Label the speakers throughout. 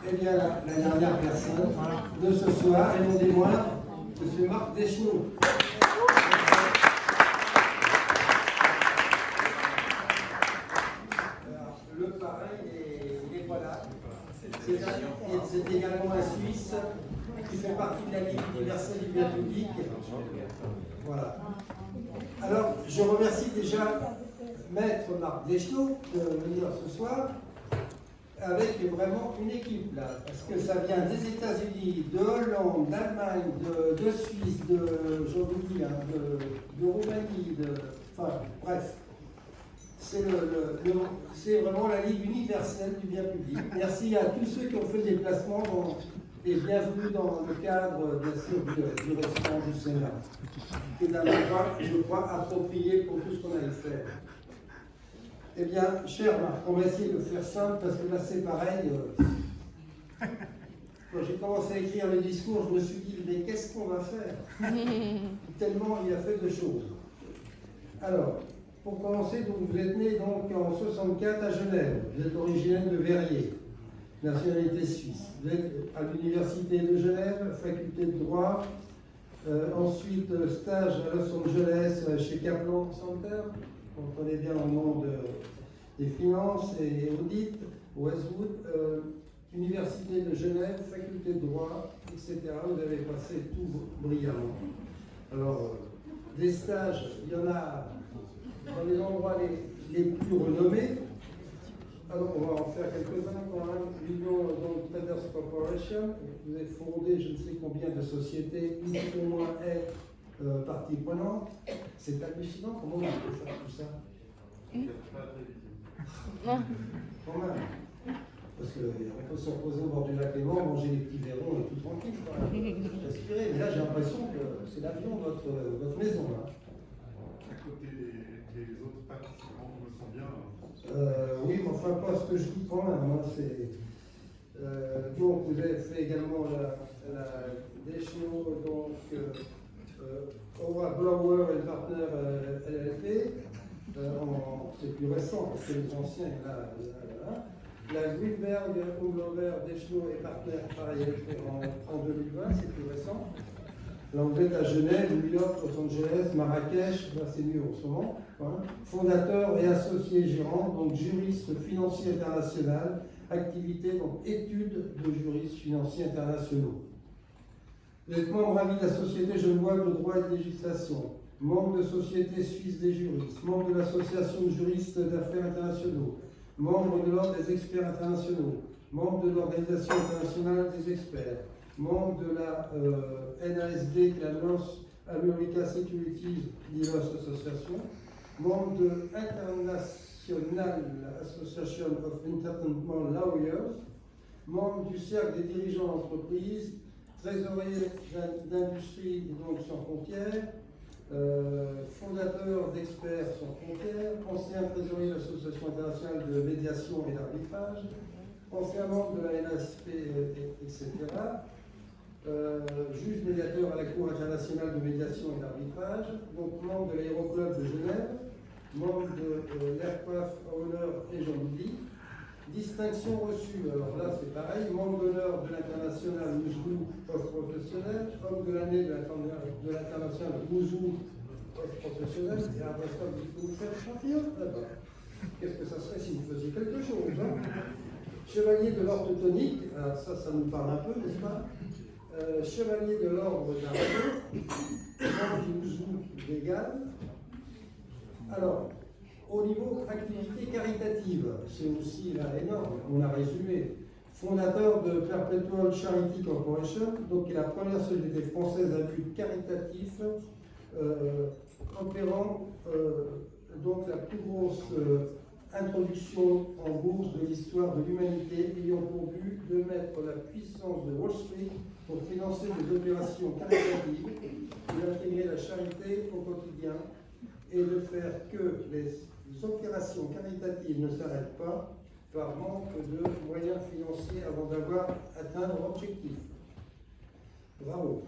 Speaker 1: Eh bien, la dernière personne de ce soir, et non des moindres, M. Marc Deschenaux. Le parrain, il est pas là. C'est également un Suisse qui fait partie de la Ligue universelle du bien public. Voilà. Alors, je remercie déjà Maître Marc Deschenaux de venir ce soir avec vraiment une équipe là, parce que ça vient des États-Unis, de Hollande, d'Allemagne, de Suisse, je vous dis, hein, de Roumanie, enfin bref. C'est vraiment la Ligue universelle du bien public. Merci à tous ceux qui ont fait le déplacement et bienvenue dans le cadre, bien sûr, du restaurant du Sénat. C'est un endroit, je crois, approprié pour tout ce qu'on a à faire. Eh bien, cher Marc, on va essayer de faire simple parce que là c'est pareil. Quand j'ai commencé à écrire le discours, je me suis dit, mais qu'est-ce qu'on va faire? Tellement il a fait de choses. Alors, pour commencer, donc, vous êtes né donc, en 64 à Genève. Vous êtes originaire de Verrier, nationalité suisse. Vous êtes à l'université de Genève, faculté de droit. Ensuite, stage à Los Angeles chez Kaplan Center. On connaît bien le monde des finances et audit, Westwood, Université de Genève, faculté de droit, etc. Vous avez passé tout brillamment. Alors, des stages, il y en a dans les endroits les plus renommés. Alors, on va en faire quelques-uns quand même. L'Union Traders Corporation, vous avez fondé je ne sais combien de sociétés, une au moins est partie prenante. C'est hallucinant, comment on peut faire tout ça? Quand même. Parce qu'on peut se reposer au bord du lac Léman, manger des petits verrons et tout tranquille. Respirer. Mais là, j'ai l'impression que c'est l'avion de votre maison. Là.
Speaker 2: À côté des autres participants, je me sens bien.
Speaker 1: Oui, mais enfin, pas ce que je dis quand même. Hein, donc, vous avez fait également la Deschenaux, donc Howard Blower et Partner LLP. C'est plus récent, parce que les anciens, là. La Greenberg, Unglover, Deschenaux et Partner, pareil, en 2020, c'est plus récent. Là, vous êtes à Genève, New York, Los Angeles, Marrakech, là c'est mieux en ce moment. Hein. Fondateur et associé gérant, donc juriste financier international, activité, donc études de juristes financiers internationaux. Vous êtes membre avis de la Société Genevoise de droit et de législation, membre de Société suisse des juristes, membre de l'Association de juristes d'affaires internationaux, membre de l'Ordre des experts internationaux, membre de l'Organisation internationale des experts, membre de la NASD, qui est la North America Securities Dealers Association, membre de International Association of International Lawyers, membre du Cercle des dirigeants d'entreprise, trésorier d'industrie donc sans frontières, fondateur d'Experts sans frontières, ancien trésorier de l'Association internationale de médiation et d'arbitrage, ancien membre de la NASP, etc. Juge médiateur à la Cour internationale de médiation et d'arbitrage, donc membre de l'Aéroclub de Genève, membre de l'Aircraft Owner et j'en oublie. Distinction reçue, alors là c'est pareil, membre d'honneur de l'International Mouzou of Professionnel, homme de l'année de l'International Mouzou of Professionnel, et après ça vous faites champion là-bas. Qu'est-ce que ça serait si vous faisiez quelque chose hein? Chevalier de l'ordre tonique, alors ça nous parle un peu, n'est-ce pas? Chevalier de l'ordre d'Arnaud, membre du Mouzou vegan. Alors, au niveau activité caritative, c'est aussi là énorme, on a résumé. Fondateur de Perpetual Charity Corporation, donc qui est la première société française à but caritatif, opérant donc la plus grosse introduction en bourse de l'histoire de l'humanité, ayant pour but de mettre la puissance de Wall Street pour financer des opérations caritatives, d'intégrer la charité au quotidien et de faire que les opérations caritatives ne s'arrêtent pas par manque de moyens financiers avant d'avoir atteint leur objectif. Bravo.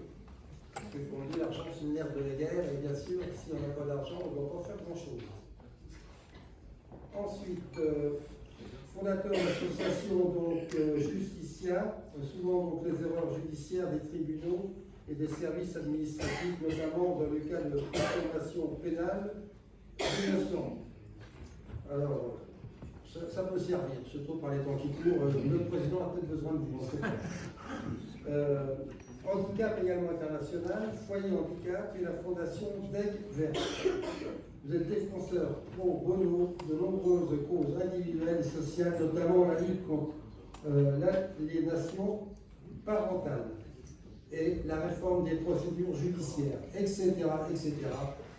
Speaker 1: Parce qu'on dit l'argent c'est une nerf de la guerre et bien sûr si on n'a pas d'argent on ne va pas faire grand chose. Ensuite, fondateur d'associations donc Justicia, souvent donc les erreurs judiciaires des tribunaux et des services administratifs, notamment dans le cas de consommation pénale d'innocents. Alors, ça peut servir, surtout par les temps qui courent. Notre président a peut-être besoin de vous. Handicap également international, Foyer Handicap et la fondation DEG Vert. Vous êtes défenseur pro bono de nombreuses causes individuelles et sociales, notamment la lutte contre l'aliénation parentale et la réforme des procédures judiciaires, etc., etc.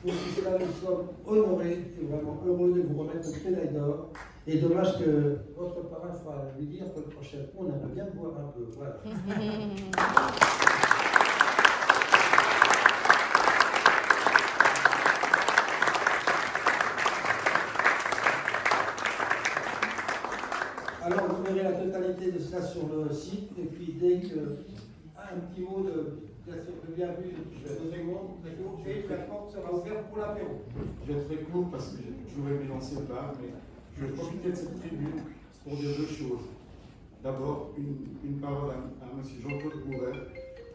Speaker 1: Pour tout cela, nous sommes honorés et vraiment heureux de vous remettre une médaille d'or. Et dommage que votre parrain fera lui dire que le prochain coup, on aimerait bien boire un peu. Voilà. Alors, vous verrez la totalité de cela sur le site. Et puis, dès que un petit mot de bienvenue de nos éléments, et la porte sera ouverte pour l'apéro.
Speaker 2: Je vais être très court parce que j'ai toujours aimé lancer le bar, mais je vais profiter de cette tribune pour dire deux choses. D'abord, une parole à M. Jean-Claude Bourret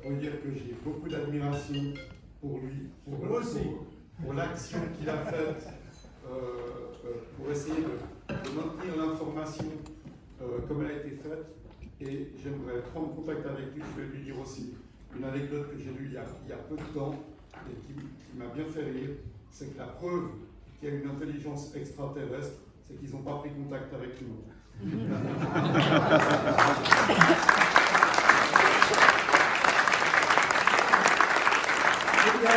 Speaker 2: pour dire que j'ai beaucoup d'admiration pour lui, pour l'action qu'il a faite pour essayer de maintenir l'information comme elle a été faite. Et j'aimerais prendre contact avec lui. Je vais lui dire aussi une anecdote que j'ai lue il y a peu de temps et qui m'a bien fait rire. C'est que la preuve qu'il y a une intelligence extraterrestre, c'est qu'ils n'ont pas pris contact avec nous.
Speaker 1: Eh bien,